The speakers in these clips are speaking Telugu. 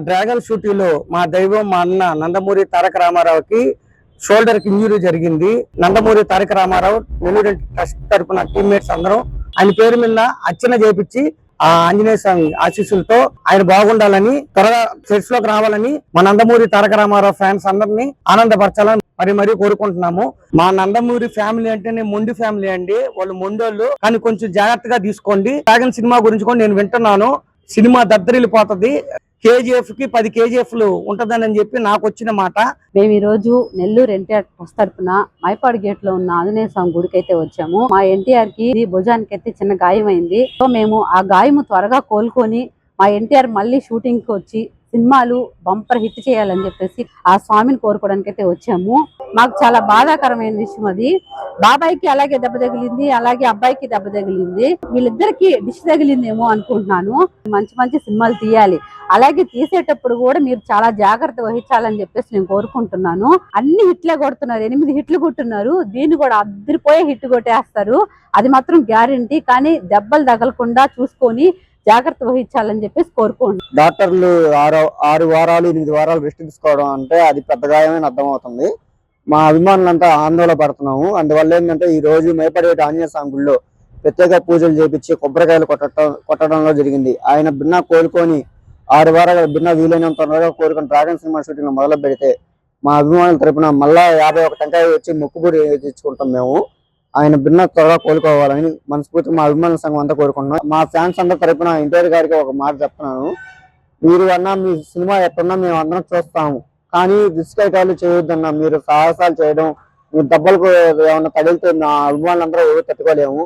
డ్రాగన్ షూటింగ్లో మా దైవం మా అన్న నందమూరి తారక రామారావుకి షోల్డర్ కి ఇంజురీ జరిగింది. నందమూరి తారక రామారావు నెల్లూరు ట్రస్ట్ తరపున టీమ్మేట్స్ అందరం ఆయన పేరు మీద అర్చన చేపించి ఆ ఆంజనేయ స్వామి ఆశీస్సులతో ఆయన బాగుండాలని, త్వరగా సెట్స్ లోకి రావాలని మా నందమూరి తారక రామారావు ఫ్యాన్స్ అందరినీ ఆనందపరచాలని మరీ కోరుకుంటున్నాము. మా నందమూరి ఫ్యామిలీ అంటేనే మొండి ఫ్యామిలీ అండి. వాళ్ళు మొండోళ్ళు, కానీ కొంచెం జాగ్రత్తగా తీసుకోండి. డ్రాగన్ సినిమా గురించి కూడా నేను వింటున్నాను. సినిమా దద్దరిల్లిపోతుంది. KGF కి 10 KGFలు ఉంటదని చెప్పి నాకు వచ్చిన మాట. మేము ఈ రోజు నెల్లూరు ఎన్టీఆర్ ట్రస్ట్ తరపున మైపాడు గేట్ లో ఉన్న ఆంజనేయ స్వామి గుడికి అయితే వచ్చాము. మా ఎన్టీఆర్ కి భుజానికి అయితే చిన్న గాయం అయింది. సో మేము ఆ గాయము త్వరగా కోలుకొని మా ఎన్టీఆర్ మళ్ళీ షూటింగ్ కి వచ్చి సినిమాలు బంపర్ హిట్ చేయాలని చెప్పేసి ఆ స్వామిని కోరుకోవడానికి అయితే వచ్చాము. మాకు చాలా బాధాకరమైన విషయం అది. బాబాయికి అలాగే దెబ్బ తగిలింది, అలాగే అబ్బాయికి దెబ్బ తగిలింది. వీళ్ళిద్దరికి దిష్టి తగిలిందేమో అనుకుంటున్నాను. మంచి సినిమాలు తీయాలి, అలాగే తీసేటప్పుడు కూడా మీరు చాలా జాగ్రత్త వహించాలని చెప్పేసి నేను కోరుకుంటున్నాను. అన్ని హిట్లే కొడుతున్నారు, 8 హిట్లు కొట్టున్నారు. దీన్ని కూడా అద్దరిపోయే హిట్ కొట్టేస్తారు, అది మాత్రం గ్యారంటీ. కానీ దెబ్బలు తగలకుండా చూసుకొని జాగ్రత్త వహించాలని చెప్పేసి కోరుకోండి. డాక్టర్లు 6 వారాలు 8 వారాలు రెస్ట్ తీసుకోవడం అంటే అది పెద్ద గాయమని అర్థమవుతుంది. మా అభిమానులంతా ఆందోళన పడుతున్నాము. అందువల్ల ఏంటంటే ఈ రోజు మైపాడు ఆంజనేయ స్వామి గుడిలో ప్రత్యేక పూజలు చేపించి కొబ్బరికాయలు కొట్టడంలో జరిగింది. ఆయన భిన్న కోలుకొని 6 వారాలు భిన్న వీలైనంత త్వరగా కోరుకొని డ్రాగన్ సినిమా షూటింగ్ మొదలు పెడితే మా అభిమానుల తరపున మళ్ళా 51 టెంకాయ వచ్చి మొక్కుబడి తెచ్చుకుంటాం. మేము ఆయన భిన్న త్వరగా కోలుకోవాలని మనస్ఫూర్తిగా మా అభిమానుల సంఘం అంతా కోరుకుంటున్నాం. మా ఫ్యాన్స్ అందరి తరపున ఎన్టీఆర్ గారికి ఒక మాట చెప్తున్నాను. మీరు అన్నా మీ సినిమా ఎక్కడున్నా మేము అందరం చూస్తాము, కానీ రిస్క్ ఐటాలు చేయొద్దన్నా. మీరు సాహసాలు చేయడం, మీ దెబ్బలకు ఏమన్నా తగిలితే మా అభిమానులందరూ ఎవరు తట్టుకోలేము.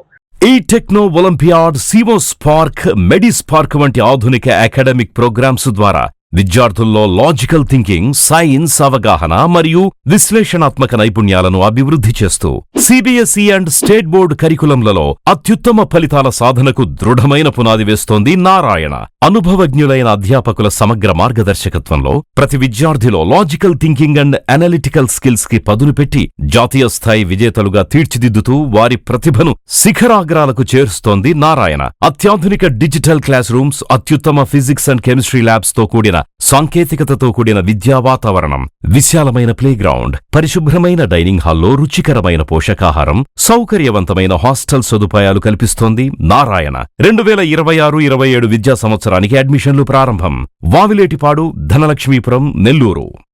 ఈ టెక్నో ఒలింపియాడ్, సివో స్పార్క్, మెడి స్పార్క్ వంటి ఆధునిక అకాడమిక్ ప్రోగ్రామ్స్ ద్వారా విద్యార్థుల్లో లాజికల్ థింకింగ్, సైన్స్ అవగాహన మరియు విశ్లేషణాత్మక నైపుణ్యాలను అభివృద్ధి చేస్తూ CBSE అండ్ స్టేట్ బోర్డు కరికులంలలో అత్యుత్తమ ఫలితాల సాధనకు దృఢమైన పునాది వేస్తోంది నారాయణ. అనుభవజ్ఞులైన అధ్యాపకుల సమగ్ర మార్గదర్శకత్వంలో ప్రతి విద్యార్థిలో logical thinking and analytical skills కి పదును పెట్టి జాతీయ స్థాయి విజేతలుగా తీర్చిదిద్దుతూ వారి ప్రతిభను శిఖరాగ్రాలకు చేరుస్తోంది నారాయణ. అత్యాధునిక డిజిటల్ క్లాస్ రూమ్స్, అత్యుత్తమ ఫిజిక్స్ అండ్ కెమిస్ట్రీ ల్యాబ్స్ తో కూడిన సాంకేతికతతో కూడిన విద్యా వాతావరణం, విశాలమైన ప్లేగ్రౌండ్, పరిశుభ్రమైన డైనింగ్ హాల్లో రుచికరమైన పోషకాహారం, సౌకర్యవంతమైన హాస్టల్ సదుపాయాలు కల్పిస్తోంది నారాయణ. 2026-27 విద్యా సంవత్సరానికి అడ్మిషన్లు ప్రారంభం. వావిలేటిపాడు, ధనలక్ష్మీపురం, నెల్లూరు.